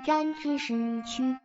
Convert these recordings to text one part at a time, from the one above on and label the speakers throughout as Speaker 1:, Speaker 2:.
Speaker 1: 占知识区。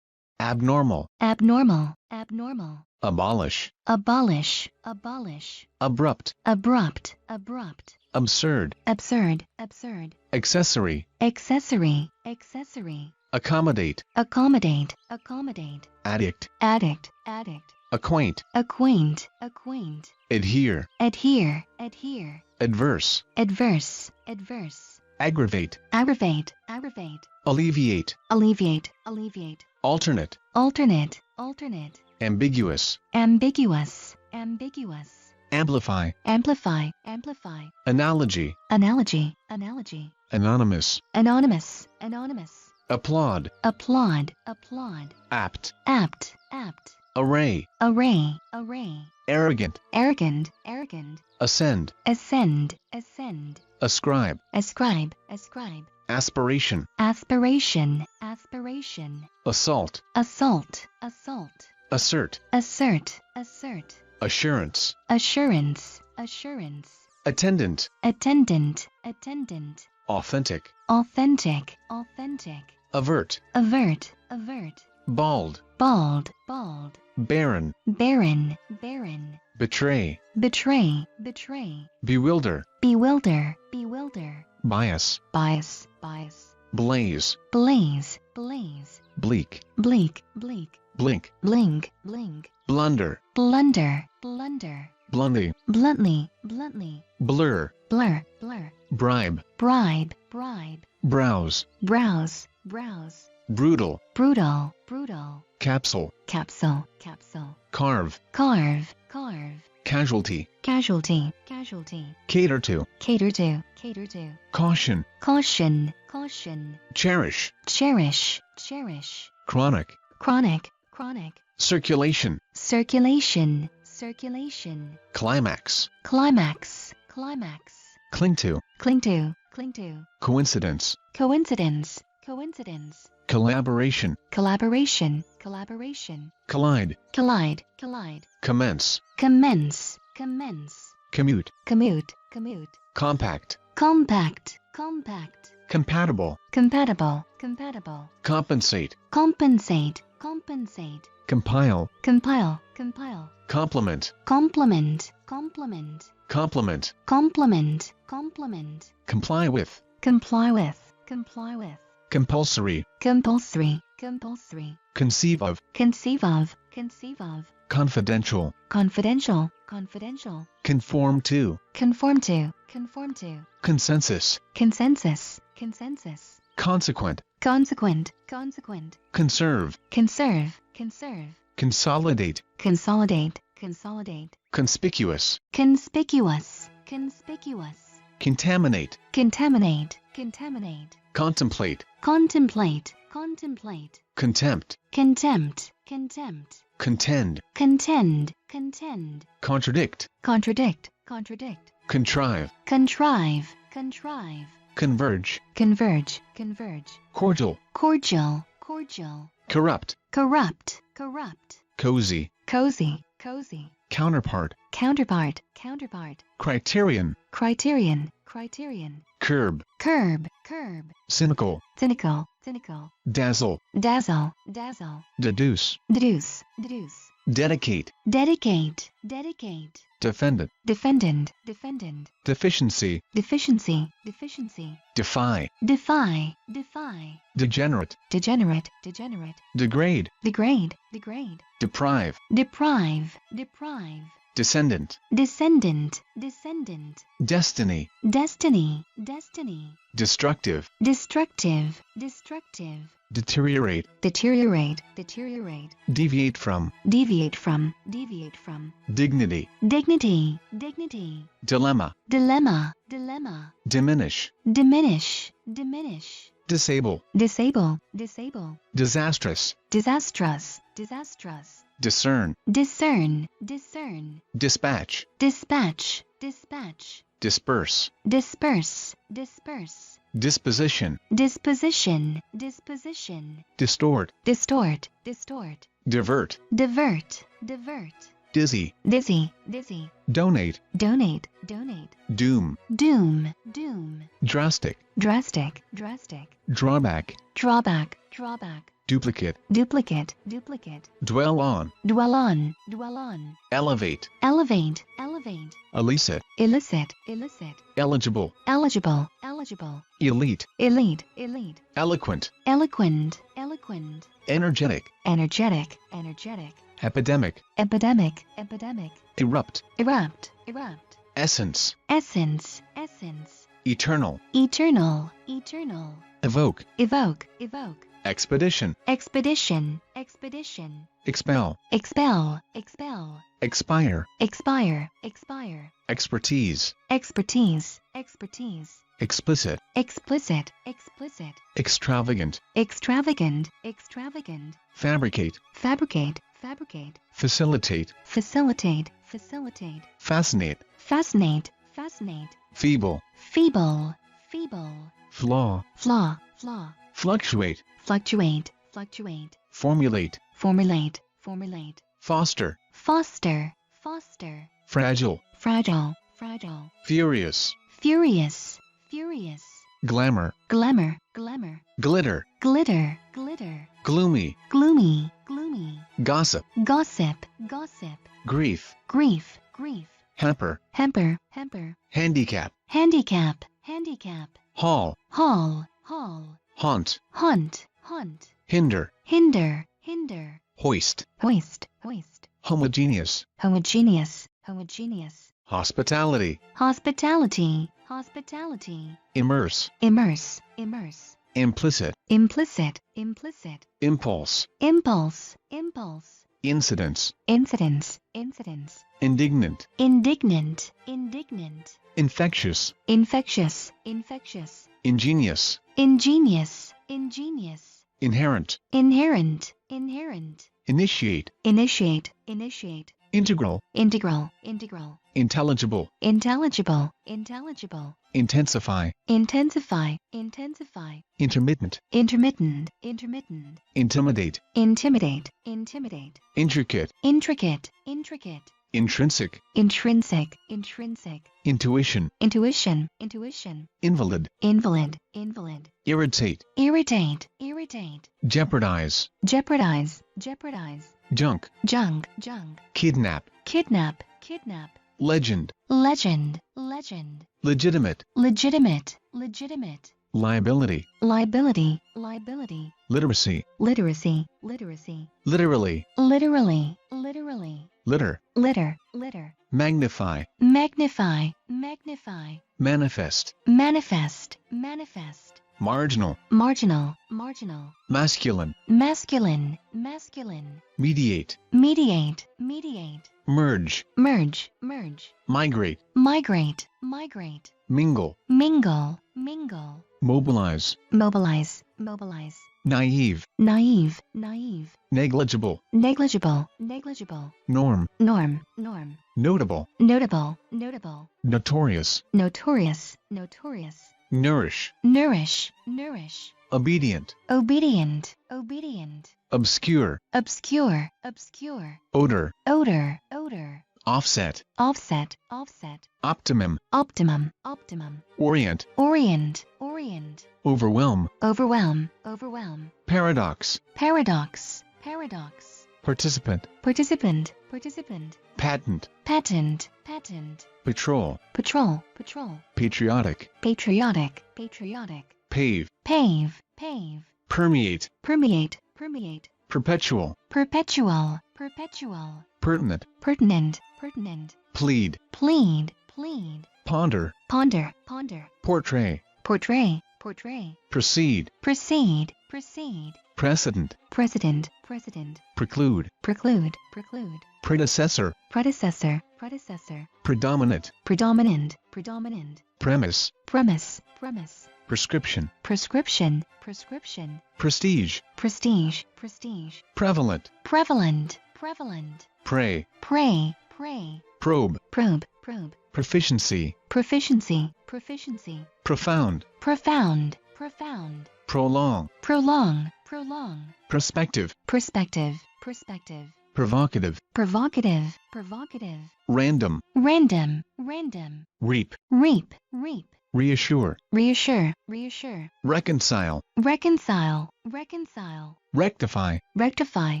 Speaker 2: abnormal,
Speaker 1: abnormal, abnormal,
Speaker 2: abolish,
Speaker 1: abolish, abolish,
Speaker 2: abrupt,
Speaker 1: abrupt, abrupt,
Speaker 2: absurd,
Speaker 1: absurd, absurd,
Speaker 2: accessory,
Speaker 1: accessory, accessory,
Speaker 2: accommodate,
Speaker 1: accommodate, accommodate,
Speaker 2: addict,
Speaker 1: addict, addict,
Speaker 2: acquaint,
Speaker 1: acquaint, acquaint,
Speaker 2: adhere,
Speaker 1: adhere, adhere,
Speaker 2: adverse,
Speaker 1: adverse, adverse,
Speaker 2: aggravate,
Speaker 1: aggravate, aggravate,
Speaker 2: alleviate,
Speaker 1: alleviate, alleviate,
Speaker 2: alternate,
Speaker 1: alternate, alternate,
Speaker 2: ambiguous,
Speaker 1: ambiguous, ambiguous,
Speaker 2: amplify,
Speaker 1: amplify, amplify,
Speaker 2: analogy,
Speaker 1: analogy, analogy,
Speaker 2: anonymous,
Speaker 1: anonymous, anonymous,
Speaker 2: applaud,
Speaker 1: applaud, applaud,
Speaker 2: apt,
Speaker 1: apt, apt,
Speaker 2: array,
Speaker 1: array, array,
Speaker 2: arrogant,
Speaker 1: arrogant, arrogant,
Speaker 2: ascend,
Speaker 1: ascend, ascend,
Speaker 2: ascribe,
Speaker 1: ascribe, ascribe,
Speaker 2: aspiration,
Speaker 1: aspiration, aspiration,
Speaker 2: assault,
Speaker 1: assault, assault,
Speaker 2: assert,
Speaker 1: assert, assert,
Speaker 2: assurance,
Speaker 1: assurance, assurance,
Speaker 2: attendant,
Speaker 1: attendant, attendant,
Speaker 2: authentic,
Speaker 1: authentic, authentic,
Speaker 2: avert,
Speaker 1: avert, avert,
Speaker 2: bald,
Speaker 1: bald, bald,
Speaker 2: barren,
Speaker 1: barren, barren,
Speaker 2: betray,
Speaker 1: betray, betray,
Speaker 2: bewilder,
Speaker 1: bewilder, bewilder,
Speaker 2: bias,
Speaker 1: bias, bias,
Speaker 2: blaze,
Speaker 1: blaze, blaze,
Speaker 2: bleak,
Speaker 1: bleak, bleak,
Speaker 2: blink,
Speaker 1: blink, blink,
Speaker 2: blunder,
Speaker 1: blunder, blunder,
Speaker 2: bluntly,
Speaker 1: bluntly, bluntly,
Speaker 2: blur,
Speaker 1: blur, blur,
Speaker 2: bribe,
Speaker 1: bribe, bribe,
Speaker 2: browse,
Speaker 1: browse, browse,
Speaker 2: brutal,
Speaker 1: brutal, brutal,
Speaker 2: capsule,
Speaker 1: capsule, capsule,
Speaker 2: carve,
Speaker 1: carve, carve,
Speaker 2: casualty,
Speaker 1: casualty, casualty,
Speaker 2: cater to,
Speaker 1: cater to, cater to,
Speaker 2: caution,
Speaker 1: caution, caution,
Speaker 2: cherish,
Speaker 1: cherish, cherish,
Speaker 2: chronic,
Speaker 1: chronic, chronic,
Speaker 2: circulation,
Speaker 1: circulation, circulation,
Speaker 2: climax,
Speaker 1: climax, climax,
Speaker 2: cling to,
Speaker 1: cling to, cling to,
Speaker 2: coincidence,
Speaker 1: coincidence, coincidence,
Speaker 2: collaboration,
Speaker 1: collaboration, collaboration,
Speaker 2: collide,
Speaker 1: collide, collide,
Speaker 2: commence,
Speaker 1: commence, commence,
Speaker 2: commute,
Speaker 1: commute, commute,
Speaker 2: compact,
Speaker 1: compact, compact,
Speaker 2: compatible,
Speaker 1: compatible, compatible,
Speaker 2: compensate,
Speaker 1: compensate, compensate,
Speaker 2: compile,
Speaker 1: compile, compile,
Speaker 2: complement,
Speaker 1: complement, complement,
Speaker 2: complement,
Speaker 1: complement, complement,
Speaker 2: comply with,
Speaker 1: comply with, comply with,
Speaker 2: compulsory,
Speaker 1: compulsory, compulsory,
Speaker 2: conceive of,
Speaker 1: conceive of, conceive of,
Speaker 2: confidential,
Speaker 1: confidential, confidential,
Speaker 2: conform to,
Speaker 1: conform to, conform to,
Speaker 2: consensus,
Speaker 1: consensus, consensus,
Speaker 2: consequent,
Speaker 1: consequent, consequent,
Speaker 2: conserve,
Speaker 1: conserve, conserve,
Speaker 2: consolidate,
Speaker 1: consolidate, consolidate,
Speaker 2: conspicuous,
Speaker 1: conspicuous, conspicuous,
Speaker 2: contaminate,
Speaker 1: contaminate, contaminate,
Speaker 2: contemplate,
Speaker 1: contemplate, contemplate,
Speaker 2: contempt,
Speaker 1: contempt, contempt,
Speaker 2: contend,
Speaker 1: contend, contend,
Speaker 2: contradict,
Speaker 1: contradict, contradict,
Speaker 2: contrive,
Speaker 1: contrive, contrive,
Speaker 2: converge,
Speaker 1: converge, converge,
Speaker 2: cordial,
Speaker 1: cordial, cordial,
Speaker 2: corrupt,
Speaker 1: corrupt, corrupt,
Speaker 2: cozy,
Speaker 1: cozy, cozy,
Speaker 2: counterpart,
Speaker 1: counterpart, counterpart,
Speaker 2: criterion,
Speaker 1: criterion, criterion,
Speaker 2: curb,
Speaker 1: curb, curb,
Speaker 2: cynical,
Speaker 1: cynical, cynical,
Speaker 2: dazzle,
Speaker 1: dazzle, dazzle,
Speaker 2: deduce,
Speaker 1: deduce, deduce,
Speaker 2: dedicate,
Speaker 1: dedicate, dedicate,
Speaker 2: defendant,
Speaker 1: defendant, defendant,
Speaker 2: deficiency,
Speaker 1: deficiency, deficiency,
Speaker 2: defy,
Speaker 1: defy, defy,
Speaker 2: degenerate,
Speaker 1: degenerate, degenerate,
Speaker 2: degrade,
Speaker 1: degrade, degrade,
Speaker 2: deprive,
Speaker 1: deprive, deprive,
Speaker 2: descendant,
Speaker 1: descendant, descendant,
Speaker 2: destiny,
Speaker 1: destiny, destiny,
Speaker 2: destructive,
Speaker 1: destructive, destructive,
Speaker 2: deteriorate,
Speaker 1: deteriorate, deteriorate,
Speaker 2: deviate from,
Speaker 1: deviate from, deviate from,
Speaker 2: dignity,
Speaker 1: dignity, dignity,
Speaker 2: dilemma,
Speaker 1: dilemma, dilemma,
Speaker 2: diminish,
Speaker 1: diminish, diminish,
Speaker 2: disable,
Speaker 1: disable, disable,
Speaker 2: disastrous,
Speaker 1: disastrous, disastrous,
Speaker 2: discern,
Speaker 1: discern, discern,
Speaker 2: dispatch,
Speaker 1: dispatch, dispatch,
Speaker 2: disperse,
Speaker 1: disperse, disperse,
Speaker 2: disposition,
Speaker 1: disposition, disposition,
Speaker 2: distort,
Speaker 1: distort, distort,
Speaker 2: divert,
Speaker 1: divert, divert,
Speaker 2: dizzy,
Speaker 1: dizzy, dizzy,
Speaker 2: donate,
Speaker 1: donate, donate,
Speaker 2: doom,
Speaker 1: doom, doom,
Speaker 2: drastic,
Speaker 1: drastic, drastic,
Speaker 2: drawback,
Speaker 1: drawback, drawback,
Speaker 2: duplicate,
Speaker 1: duplicate, duplicate,
Speaker 2: dwell on,
Speaker 1: dwell on, dwell on,
Speaker 2: elevate,
Speaker 1: elevate, elevate,
Speaker 2: illicit,
Speaker 1: illicit, illicit,
Speaker 2: eligible,
Speaker 1: eligible, eligible,
Speaker 2: elite,
Speaker 1: elite, elite,
Speaker 2: eloquent,
Speaker 1: eloquent, eloquent,
Speaker 2: energetic,
Speaker 1: energetic, energetic,
Speaker 2: epidemic,
Speaker 1: epidemic, epidemic,
Speaker 2: erupt,
Speaker 1: erupt, erupt,
Speaker 2: essence,
Speaker 1: essence, essence,
Speaker 2: eternal,
Speaker 1: eternal, eternal,
Speaker 2: evoke,
Speaker 1: evoke, evoke,
Speaker 2: expedition,
Speaker 1: expedition, expedition,
Speaker 2: expel,
Speaker 1: expel, expel,
Speaker 2: expire,
Speaker 1: expire, expire,
Speaker 2: expertise,
Speaker 1: expertise, expertise,
Speaker 2: explicit,
Speaker 1: explicit, explicit,
Speaker 2: extravagant,
Speaker 1: extravagant, extravagant,
Speaker 2: fabricate,
Speaker 1: fabricate, fabricate,
Speaker 2: facilitate,
Speaker 1: facilitate, facilitate,
Speaker 2: fascinate,
Speaker 1: fascinate, fascinate,
Speaker 2: feeble,
Speaker 1: feeble, feeble,
Speaker 2: flaw,
Speaker 1: flaw, flaw,
Speaker 2: fluctuate,
Speaker 1: fluctuate, fluctuate,
Speaker 2: formulate,
Speaker 1: formulate, formulate,
Speaker 2: foster,
Speaker 1: foster, foster,
Speaker 2: fragile,
Speaker 1: fragile, fragile,
Speaker 2: furious,
Speaker 1: furious, furious,
Speaker 2: glamour,
Speaker 1: glamour, glamour,
Speaker 2: glitter,
Speaker 1: glitter, glitter,
Speaker 2: gloomy,
Speaker 1: gloomy, gloomy,
Speaker 2: gossip,
Speaker 1: gossip, gossip,
Speaker 2: grief,
Speaker 1: grief, grief,
Speaker 2: hamper,
Speaker 1: hamper, hamper,
Speaker 2: handicap,
Speaker 1: handicap, handicap,
Speaker 2: haul,
Speaker 1: haul, haul,
Speaker 2: haunt,
Speaker 1: hunt, hunt,
Speaker 2: hinder,
Speaker 1: hinder, hinder,
Speaker 2: hoist,
Speaker 1: hoist, hoist,
Speaker 2: homogeneous,
Speaker 1: homogeneous, homogeneous,
Speaker 2: hospitality,
Speaker 1: hospitality, hospitality,
Speaker 2: immerse,
Speaker 1: immerse, immerse,
Speaker 2: implicit,
Speaker 1: implicit, implicit,
Speaker 2: impulse,
Speaker 1: impulse, impulse,
Speaker 2: incidence,
Speaker 1: incidence, incidence,
Speaker 2: indignant,
Speaker 1: indignant, indignant,
Speaker 2: infectious,
Speaker 1: infectious, infectious,
Speaker 2: ingenious,
Speaker 1: ingenious, ingenious,
Speaker 2: inherent,
Speaker 1: inherent, inherent,
Speaker 2: initiate,
Speaker 1: initiate, initiate,
Speaker 2: integral,
Speaker 1: integral, integral,
Speaker 2: intelligible,
Speaker 1: intelligible, intelligible,
Speaker 2: intensify,
Speaker 1: intensify, intensify,
Speaker 2: intermittent,
Speaker 1: intermittent, intermittent,
Speaker 2: intimidate,
Speaker 1: intimidate, intimidate,
Speaker 2: intricate,
Speaker 1: intricate, intricate,
Speaker 2: intrinsic,
Speaker 1: intrinsic, intrinsic,
Speaker 2: intuition,
Speaker 1: intuition, intuition,
Speaker 2: invalid,
Speaker 1: invalid, invalid,
Speaker 2: irritate,
Speaker 1: irritate, irritate,
Speaker 2: jeopardize,
Speaker 1: jeopardize, jeopardize,
Speaker 2: junk,
Speaker 1: junk, junk,
Speaker 2: kidnap,
Speaker 1: kidnap, kidnap,
Speaker 2: legend,
Speaker 1: legend, legend,
Speaker 2: legitimate,
Speaker 1: legitimate, legitimate,
Speaker 2: liability,
Speaker 1: liability, liability,
Speaker 2: literacy,
Speaker 1: literacy, literacy,
Speaker 2: literally,
Speaker 1: literally, literally,
Speaker 2: litter,
Speaker 1: litter, litter,
Speaker 2: magnify,
Speaker 1: magnify, magnify,
Speaker 2: manifest,
Speaker 1: manifest, manifest,
Speaker 2: marginal,
Speaker 1: marginal, marginal,
Speaker 2: masculine,
Speaker 1: masculine, masculine,
Speaker 2: mediate,
Speaker 1: mediate, mediate,
Speaker 2: merge,
Speaker 1: merge, merge,
Speaker 2: migrate,
Speaker 1: migrate, migrate,
Speaker 2: mingle,
Speaker 1: mingle, mingle,
Speaker 2: mobilize,
Speaker 1: mobilize, mobilize,
Speaker 2: naive,
Speaker 1: naive, naive,
Speaker 2: negligible,
Speaker 1: negligible, negligible,
Speaker 2: norm,
Speaker 1: norm, norm,
Speaker 2: notable,
Speaker 1: notable, notable,
Speaker 2: notorious,
Speaker 1: notorious, notorious,
Speaker 2: nourish,
Speaker 1: nourish, nourish,
Speaker 2: obedient,
Speaker 1: obedient, obedient,
Speaker 2: obscure,
Speaker 1: obscure, obscure,
Speaker 2: odor,
Speaker 1: odor, odor,
Speaker 2: offset,
Speaker 1: offset, offset,
Speaker 2: optimum,
Speaker 1: optimum, optimum,
Speaker 2: orient,
Speaker 1: orient, orient,
Speaker 2: overwhelm,
Speaker 1: overwhelm, overwhelm,
Speaker 2: paradox,
Speaker 1: paradox, paradox,
Speaker 2: participant,
Speaker 1: participant, participant,
Speaker 2: patent,
Speaker 1: patent, patent,
Speaker 2: patrol,
Speaker 1: patrol, patrol,
Speaker 2: patriotic,
Speaker 1: patriotic, patriotic,
Speaker 2: pave,
Speaker 1: pave, pave,
Speaker 2: permeate,
Speaker 1: permeate, permeate,
Speaker 2: perpetual,
Speaker 1: perpetual, perpetual,
Speaker 2: pertinent,
Speaker 1: pertinent, pertinent,
Speaker 2: plead,
Speaker 1: plead, plead,
Speaker 2: ponder,
Speaker 1: ponder, ponder,
Speaker 2: portray,
Speaker 1: portray, portray,
Speaker 2: proceed,
Speaker 1: proceed, proceed,
Speaker 2: precedent,
Speaker 1: precedent, precedent,
Speaker 2: preclude,
Speaker 1: preclude, preclude,
Speaker 2: predecessor,
Speaker 1: predecessor, predecessor,
Speaker 2: predominant,
Speaker 1: predominant, predominant,
Speaker 2: premise,
Speaker 1: premise, premise,
Speaker 2: prescription,
Speaker 1: prescription, prescription,
Speaker 2: prestige,
Speaker 1: prestige, prestige,
Speaker 2: prevalent,
Speaker 1: prevalent, prevalent,
Speaker 2: prey,
Speaker 1: prey, prey,
Speaker 2: probe,
Speaker 1: probe, probe,
Speaker 2: proficiency,
Speaker 1: proficiency, proficiency,
Speaker 2: profound,
Speaker 1: profound, profound,
Speaker 2: prolong,
Speaker 1: prolong, prolong,
Speaker 2: perspective,
Speaker 1: perspective, perspective,
Speaker 2: provocative,
Speaker 1: provocative, provocative,
Speaker 2: random,
Speaker 1: random, random,
Speaker 2: reap,
Speaker 1: reap, reap,
Speaker 2: reassure,
Speaker 1: reassure, reassure,
Speaker 2: reconcile,
Speaker 1: reconcile, reconcile,
Speaker 2: rectify,
Speaker 1: rectify,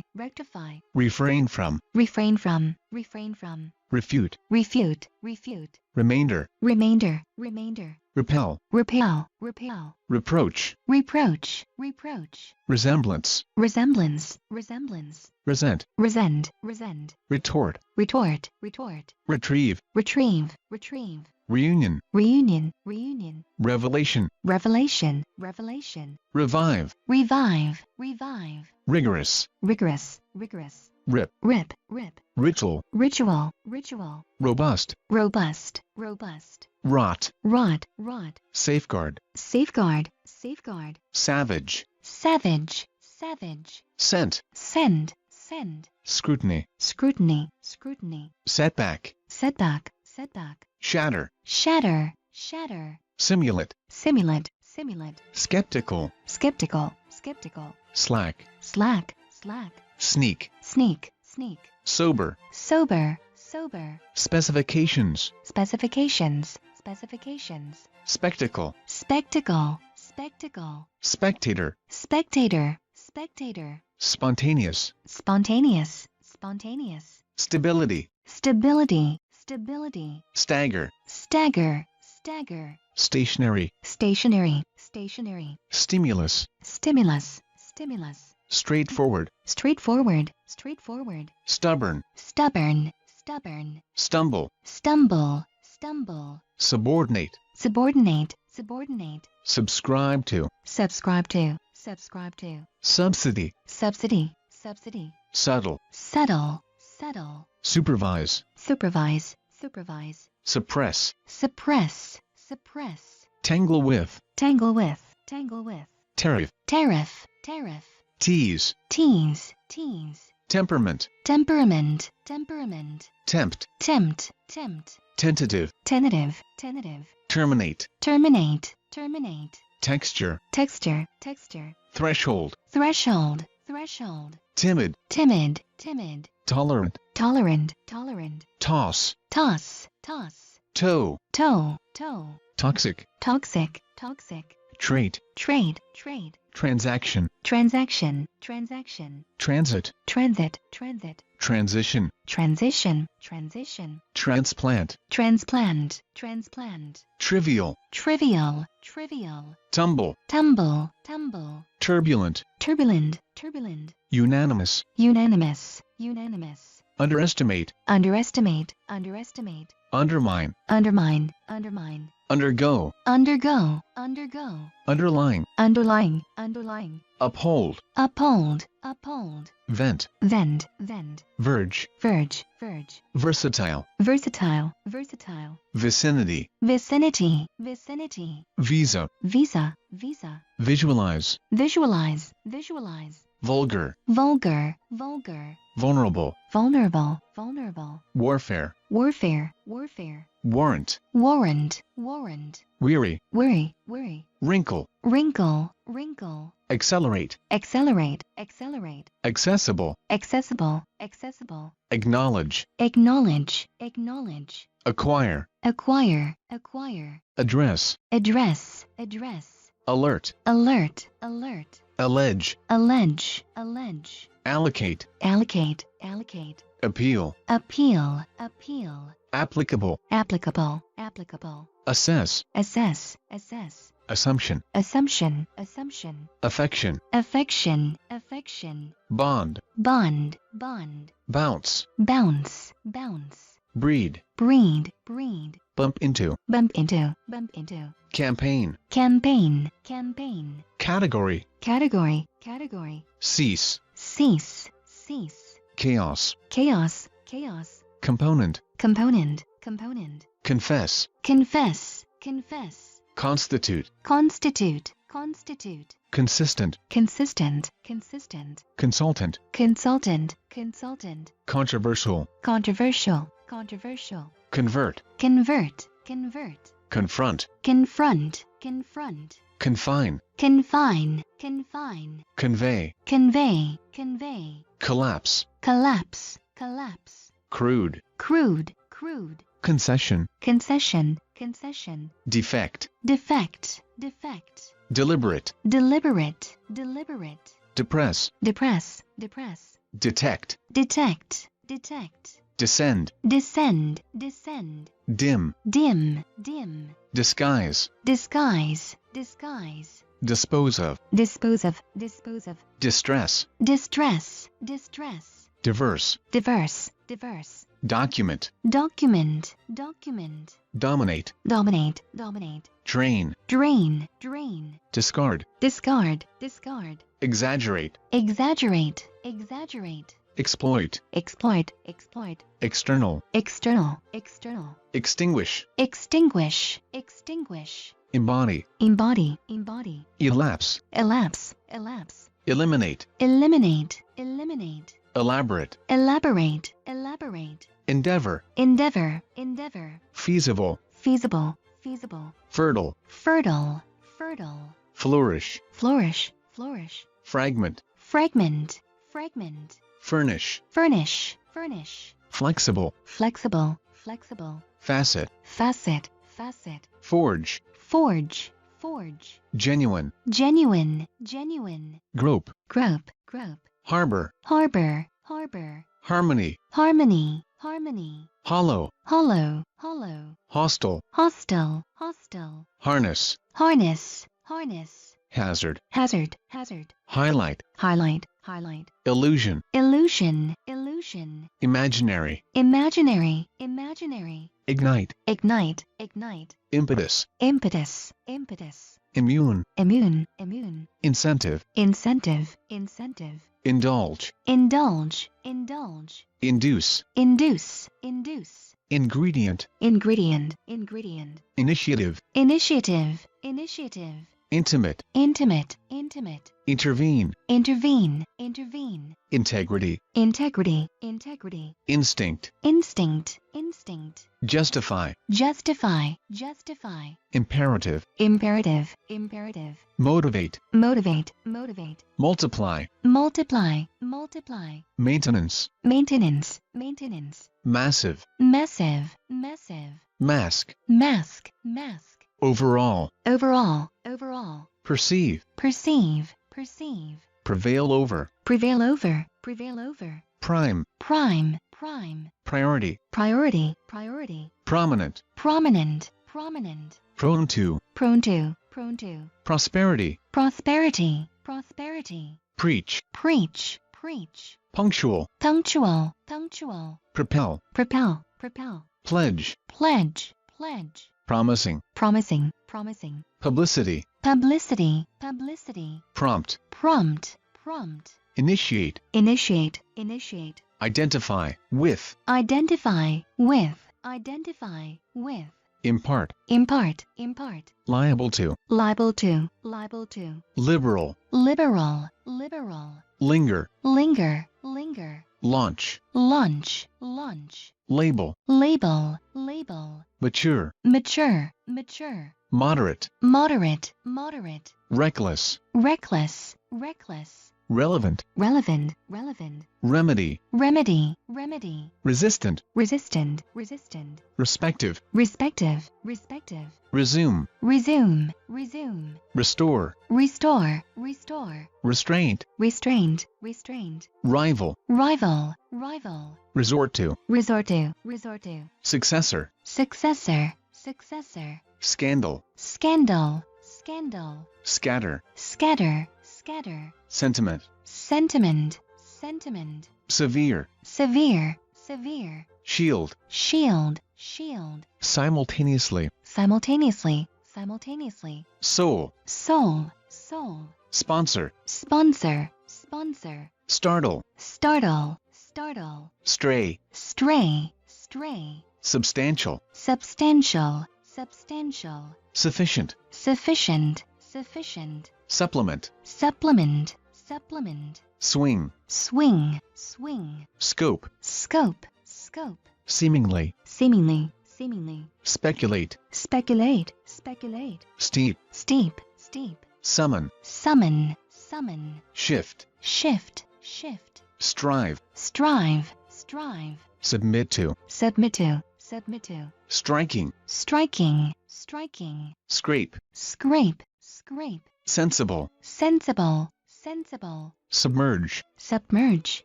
Speaker 1: rectify,
Speaker 2: refrain from,
Speaker 1: refrain from, refrain from,
Speaker 2: refute,
Speaker 1: refute, refute,
Speaker 2: remainder,
Speaker 1: remainder, remainder,
Speaker 2: repel,
Speaker 1: repel, repel,
Speaker 2: reproach,
Speaker 1: reproach, reproach,
Speaker 2: resemblance,
Speaker 1: resemblance, resemblance,
Speaker 2: resent,
Speaker 1: resent, resent,
Speaker 2: retort,
Speaker 1: retort, retort,
Speaker 2: retrieve,
Speaker 1: retrieve, retrieve,
Speaker 2: reunion,
Speaker 1: reunion, reunion,
Speaker 2: revelation,
Speaker 1: revelation, revelation,
Speaker 2: revive,
Speaker 1: revive, revive,
Speaker 2: rigorous,
Speaker 1: rigorous, rigorous,
Speaker 2: rip,
Speaker 1: rip, rip,
Speaker 2: ritual,
Speaker 1: ritual, ritual,
Speaker 2: robust,
Speaker 1: robust, robust,
Speaker 2: rot,
Speaker 1: rot, rot,
Speaker 2: safeguard,
Speaker 1: safeguard, safeguard,
Speaker 2: savage,
Speaker 1: savage, savage,
Speaker 2: scent,
Speaker 1: send, send,
Speaker 2: scrutiny,
Speaker 1: scrutiny, scrutiny,
Speaker 2: setback,
Speaker 1: setback, setback,
Speaker 2: shatter,
Speaker 1: shatter, shatter,
Speaker 2: simulate,
Speaker 1: simulate, simulate,
Speaker 2: skeptical,
Speaker 1: skeptical, skeptical,
Speaker 2: slack,
Speaker 1: slack, slack,
Speaker 2: sneak,
Speaker 1: sneak, sneak,
Speaker 2: sober,
Speaker 1: sober, sober,
Speaker 2: specifications,
Speaker 1: specifications, specifications,
Speaker 2: spectacle,
Speaker 1: spectacle, spectacle,
Speaker 2: spectator,
Speaker 1: spectator, spectator,
Speaker 2: spontaneous,
Speaker 1: spontaneous, spontaneous,
Speaker 2: stability,
Speaker 1: stability, stability,
Speaker 2: stagger,
Speaker 1: stagger, stagger,
Speaker 2: stationary,
Speaker 1: stationary, stationary,
Speaker 2: stimulus,
Speaker 1: stimulus, stimulus,
Speaker 2: straightforward,
Speaker 1: straightforward, straightforward,
Speaker 2: stubborn,
Speaker 1: stubborn, stubborn,
Speaker 2: stumble,
Speaker 1: stumble, stumble,
Speaker 2: subordinate,
Speaker 1: subordinate, subordinate,
Speaker 2: subscribe to,
Speaker 1: subscribe to, subscribe to,
Speaker 2: subsidy,
Speaker 1: subsidy, subsidy,
Speaker 2: subtle,
Speaker 1: settle, settle,
Speaker 2: supervise,
Speaker 1: supervise, supervise,
Speaker 2: suppress,
Speaker 1: suppress, suppress,
Speaker 2: tangle with,
Speaker 1: tangle with, tangle with,
Speaker 2: tariff,
Speaker 1: tariff, tariff,
Speaker 2: tease,
Speaker 1: tease, tease,
Speaker 2: temperament,
Speaker 1: temperament, temperament,
Speaker 2: tempt,
Speaker 1: tempt, tempt,
Speaker 2: tentative,
Speaker 1: tentative, tentative,
Speaker 2: terminate,
Speaker 1: terminate, terminate,
Speaker 2: texture,
Speaker 1: texture, texture,
Speaker 2: threshold,
Speaker 1: threshold, threshold,
Speaker 2: timid,
Speaker 1: timid, timid,
Speaker 2: tolerant,
Speaker 1: tolerant, tolerant,
Speaker 2: toss,
Speaker 1: toss, toss,
Speaker 2: toe,
Speaker 1: toe, toe,
Speaker 2: toxic,
Speaker 1: toxic, toxic,
Speaker 2: trait,
Speaker 1: trade, trade,
Speaker 2: transaction,
Speaker 1: transaction, transaction,
Speaker 2: transit,
Speaker 1: transit, transit,
Speaker 2: transition,
Speaker 1: transition, transition,
Speaker 2: transplant,
Speaker 1: transplant, transplant,
Speaker 2: trivial,
Speaker 1: trivial, trivial,
Speaker 2: tumble,
Speaker 1: tumble, tumble,
Speaker 2: turbulent,
Speaker 1: turbulent, turbulent,
Speaker 2: unanimous,
Speaker 1: unanimous, unanimous,
Speaker 2: underestimate,
Speaker 1: underestimate, underestimate,
Speaker 2: undermine,
Speaker 1: undermine, undermine,
Speaker 2: undergo,
Speaker 1: undergo, undergo,
Speaker 2: underlying,
Speaker 1: underlying, underlying,
Speaker 2: uphold,
Speaker 1: uphold, uphold,
Speaker 2: vent,
Speaker 1: vent, vent,
Speaker 2: verge,
Speaker 1: verge, verge,
Speaker 2: versatile,
Speaker 1: versatile, versatile,
Speaker 2: vicinity,
Speaker 1: vicinity, vicinity,
Speaker 2: visa,
Speaker 1: visa, visa,
Speaker 2: visualize,
Speaker 1: visualize, visualize,
Speaker 2: vulgar,
Speaker 1: vulgar, vulgar,
Speaker 2: vulnerable,
Speaker 1: vulnerable, vulnerable,
Speaker 2: warfare,
Speaker 1: warfare, warfare,
Speaker 2: warrant,
Speaker 1: warrant, warrant,
Speaker 2: weary,
Speaker 1: worry, worry,
Speaker 2: wrinkle,
Speaker 1: wrinkle, wrinkle,
Speaker 2: accelerate,
Speaker 1: accelerate, accelerate,
Speaker 2: accessible,
Speaker 1: accessible, accessible,
Speaker 2: acknowledge,
Speaker 1: acknowledge, acknowledge,
Speaker 2: acquire,
Speaker 1: acquire, acquire,
Speaker 2: address,
Speaker 1: address, address,
Speaker 2: alert,
Speaker 1: alert, alert,
Speaker 2: allege,
Speaker 1: allege, allege,
Speaker 2: allocate,
Speaker 1: allocate, allocate,
Speaker 2: appeal,
Speaker 1: appeal, appeal,
Speaker 2: applicable,
Speaker 1: applicable, applicable,
Speaker 2: assess,
Speaker 1: assess, assess,
Speaker 2: assumption,
Speaker 1: assumption, assumption,
Speaker 2: affection,
Speaker 1: affection, affection,
Speaker 2: bond,
Speaker 1: bond, bond,
Speaker 2: bounce,
Speaker 1: bounce, bounce,
Speaker 2: breed,
Speaker 1: breed, breed,
Speaker 2: bump into,
Speaker 1: bump into, bump into,
Speaker 2: campaign,
Speaker 1: campaign, campaign,
Speaker 2: category,
Speaker 1: category, category,
Speaker 2: cease,
Speaker 1: cease, cease,
Speaker 2: chaos,
Speaker 1: chaos, chaos,
Speaker 2: component,
Speaker 1: component, component,
Speaker 2: confess,
Speaker 1: confess, confess,
Speaker 2: constitute,
Speaker 1: constitute, constitute,
Speaker 2: consistent,
Speaker 1: consistent, consistent,
Speaker 2: consultant,
Speaker 1: consultant, consultant,
Speaker 2: controversial,
Speaker 1: controversial, controversial,
Speaker 2: convert,
Speaker 1: convert, convert,
Speaker 2: confront,
Speaker 1: confront, confront,
Speaker 2: confine,
Speaker 1: confine, confine,
Speaker 2: convey,
Speaker 1: convey, convey,
Speaker 2: collapse,
Speaker 1: collapse, collapse,
Speaker 2: crude,
Speaker 1: crude, crude,
Speaker 2: concession,
Speaker 1: concession, concession,
Speaker 2: defect,
Speaker 1: defect, defect,
Speaker 2: deliberate,
Speaker 1: deliberate, deliberate,
Speaker 2: depress,
Speaker 1: depress, depress,
Speaker 2: detect,
Speaker 1: detect, detect,
Speaker 2: descend,
Speaker 1: descend, descend,
Speaker 2: dim,
Speaker 1: dim, dim,
Speaker 2: disguise,
Speaker 1: disguise, disguise,
Speaker 2: dispose of,
Speaker 1: dispose of, dispose of,
Speaker 2: distress,
Speaker 1: distress, distress,
Speaker 2: diverse,
Speaker 1: diverse, diverse,
Speaker 2: document,
Speaker 1: document, document,
Speaker 2: dominate,
Speaker 1: dominate, dominate,
Speaker 2: drain,
Speaker 1: drain, drain,
Speaker 2: discard,
Speaker 1: discard, discard,
Speaker 2: exaggerate,
Speaker 1: exaggerate, exaggerate,
Speaker 2: exploit,
Speaker 1: exploit, exploit,
Speaker 2: external,
Speaker 1: external, external,
Speaker 2: extinguish,
Speaker 1: extinguish, extinguish,
Speaker 2: embody,
Speaker 1: embody, embody,
Speaker 2: elapse,
Speaker 1: elapse, elapse,
Speaker 2: eliminate,
Speaker 1: eliminate, eliminate,
Speaker 2: elaborate,
Speaker 1: elaborate, elaborate,
Speaker 2: endeavor,
Speaker 1: endeavor, endeavor,
Speaker 2: feasible,
Speaker 1: feasible, feasible,
Speaker 2: fertile,
Speaker 1: fertile, fertile,
Speaker 2: flourish,
Speaker 1: flourish, flourish,
Speaker 2: fragment,
Speaker 1: fragment, fragment,
Speaker 2: furnish,
Speaker 1: furnish, furnish,
Speaker 2: flexible,
Speaker 1: flexible, flexible,
Speaker 2: facet,
Speaker 1: facet, facet,
Speaker 2: forge,
Speaker 1: forge, forge,
Speaker 2: genuine,
Speaker 1: genuine, genuine,
Speaker 2: grope,
Speaker 1: grope, grope,
Speaker 2: harbor,
Speaker 1: harbor, harbor,
Speaker 2: harmony,
Speaker 1: harmony, harmony,
Speaker 2: hollow,
Speaker 1: hollow, hollow,
Speaker 2: hostile,
Speaker 1: hostile, hostile,
Speaker 2: harness,
Speaker 1: harness, harness,
Speaker 2: hazard,
Speaker 1: hazard, hazard,
Speaker 2: highlight,
Speaker 1: highlight, highlight,
Speaker 2: illusion,
Speaker 1: illusion, illusion,
Speaker 2: imaginary,
Speaker 1: imaginary, imaginary,
Speaker 2: ignite,
Speaker 1: ignite, ignite,
Speaker 2: impetus,
Speaker 1: impetus, impetus,
Speaker 2: immune,
Speaker 1: immune, immune,
Speaker 2: incentive,
Speaker 1: incentive, incentive,
Speaker 2: indulge,
Speaker 1: indulge, indulge,
Speaker 2: induce,
Speaker 1: induce, induce,
Speaker 2: ingredient,
Speaker 1: ingredient, ingredient,
Speaker 2: initiative,
Speaker 1: initiative, initiative,
Speaker 2: intimate,
Speaker 1: intimate, intimate,
Speaker 2: intervene,
Speaker 1: intervene, intervene,
Speaker 2: integrity,
Speaker 1: integrity, integrity,
Speaker 2: instinct,
Speaker 1: instinct, instinct,
Speaker 2: justify,
Speaker 1: justify, justify,
Speaker 2: imperative,
Speaker 1: imperative, imperative,
Speaker 2: motivate,
Speaker 1: motivate, motivate,
Speaker 2: multiply,
Speaker 1: multiply, multiply,
Speaker 2: maintenance,
Speaker 1: maintenance, maintenance,
Speaker 2: massive,
Speaker 1: massive, massive,
Speaker 2: mask,
Speaker 1: mask, mask,
Speaker 2: overall,
Speaker 1: overall, overall,
Speaker 2: perceive,
Speaker 1: perceive, perceive,
Speaker 2: prevail over,
Speaker 1: prevail over, prevail over,
Speaker 2: prime,
Speaker 1: prime, prime,
Speaker 2: priority,
Speaker 1: priority, priority,
Speaker 2: prominent,
Speaker 1: prominent, prominent,
Speaker 2: prone to,
Speaker 1: prone to, prone to,
Speaker 2: prosperity,
Speaker 1: prosperity, prosperity,
Speaker 2: preach,
Speaker 1: preach, preach,
Speaker 2: punctual,
Speaker 1: punctual, punctual,
Speaker 2: propel,
Speaker 1: propel, propel,
Speaker 2: pledge,
Speaker 1: pledge, pledge,
Speaker 2: promising,
Speaker 1: promising, promising,
Speaker 2: publicity,
Speaker 1: publicity, publicity,
Speaker 2: prompt,
Speaker 1: prompt, prompt,
Speaker 2: initiate,
Speaker 1: initiate, initiate,
Speaker 2: identify, with,
Speaker 1: identify with, identify with,
Speaker 2: impart,
Speaker 1: impart, impart,
Speaker 2: liable to,
Speaker 1: liable to, liable to,
Speaker 2: liberal,
Speaker 1: liberal, liberal,
Speaker 2: linger,
Speaker 1: linger, linger,
Speaker 2: launch,
Speaker 1: launch, launch,
Speaker 2: label,
Speaker 1: label, label,
Speaker 2: mature,
Speaker 1: mature, mature,
Speaker 2: moderate,
Speaker 1: moderate, moderate,
Speaker 2: reckless,
Speaker 1: reckless, reckless,
Speaker 2: relevant,
Speaker 1: relevant, relevant,
Speaker 2: remedy,
Speaker 1: remedy, remedy,
Speaker 2: resistant,
Speaker 1: resistant, resistant,
Speaker 2: respective,
Speaker 1: respective, respective,
Speaker 2: resume,
Speaker 1: resume, resume,
Speaker 2: restore,
Speaker 1: restore, restore,
Speaker 2: restraint,
Speaker 1: restraint, restraint,
Speaker 2: rival,
Speaker 1: rival, rival,
Speaker 2: resort to,
Speaker 1: resort to, resort to,
Speaker 2: successor,
Speaker 1: successor, successor,
Speaker 2: scandal,
Speaker 1: scandal, scandal,
Speaker 2: scatter,
Speaker 1: scatter, scatter,
Speaker 2: sentiment,
Speaker 1: sentiment, sentiment,
Speaker 2: severe,
Speaker 1: severe, severe,
Speaker 2: shield,
Speaker 1: shield, shield,
Speaker 2: simultaneously,
Speaker 1: simultaneously, simultaneously,
Speaker 2: soul,
Speaker 1: soul, soul,
Speaker 2: sponsor,
Speaker 1: sponsor, sponsor,
Speaker 2: startle,
Speaker 1: startle, startle,
Speaker 2: stray,
Speaker 1: stray, stray,
Speaker 2: substantial,
Speaker 1: substantial, substantial,
Speaker 2: sufficient,
Speaker 1: sufficient, sufficient,
Speaker 2: supplement,
Speaker 1: supplement, supplement,
Speaker 2: swing,
Speaker 1: swing, swing,
Speaker 2: scope,
Speaker 1: scope, scope,
Speaker 2: seemingly,
Speaker 1: seemingly, seemingly,
Speaker 2: speculate,
Speaker 1: speculate, speculate,
Speaker 2: steep,
Speaker 1: steep, steep,
Speaker 2: summon,
Speaker 1: summon, summon,
Speaker 2: shift,
Speaker 1: shift, shift,
Speaker 2: strive,
Speaker 1: strive, strive,
Speaker 2: submit to,
Speaker 1: submit to, submit to,
Speaker 2: striking,
Speaker 1: striking, striking,
Speaker 2: scrape,
Speaker 1: scrape, scrape,
Speaker 2: sensible,
Speaker 1: sensible, sensible,
Speaker 2: submerge,
Speaker 1: submerge,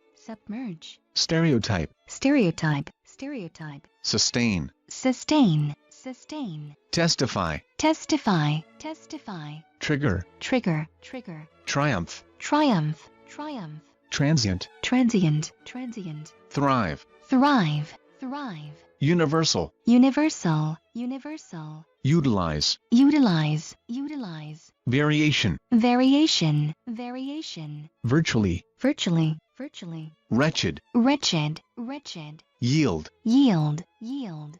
Speaker 1: submerge,
Speaker 2: stereotype,
Speaker 1: stereotype, stereotype,
Speaker 2: sustain,
Speaker 1: sustain, sustain,
Speaker 2: testify,
Speaker 1: testify, testify,
Speaker 2: trigger,
Speaker 1: trigger, trigger,
Speaker 2: triumph,
Speaker 1: triumph, triumph,
Speaker 2: transient,
Speaker 1: transient, transient,
Speaker 2: thrive,
Speaker 1: thrive, thrive,
Speaker 2: universal,
Speaker 1: universal, universal,
Speaker 2: utilize,
Speaker 1: utilize, utilize,
Speaker 2: variation,
Speaker 1: variation, variation,
Speaker 2: virtually,
Speaker 1: virtually, virtually,
Speaker 2: wretched,
Speaker 1: wretched, wretched,
Speaker 2: yield,
Speaker 1: yield, yield,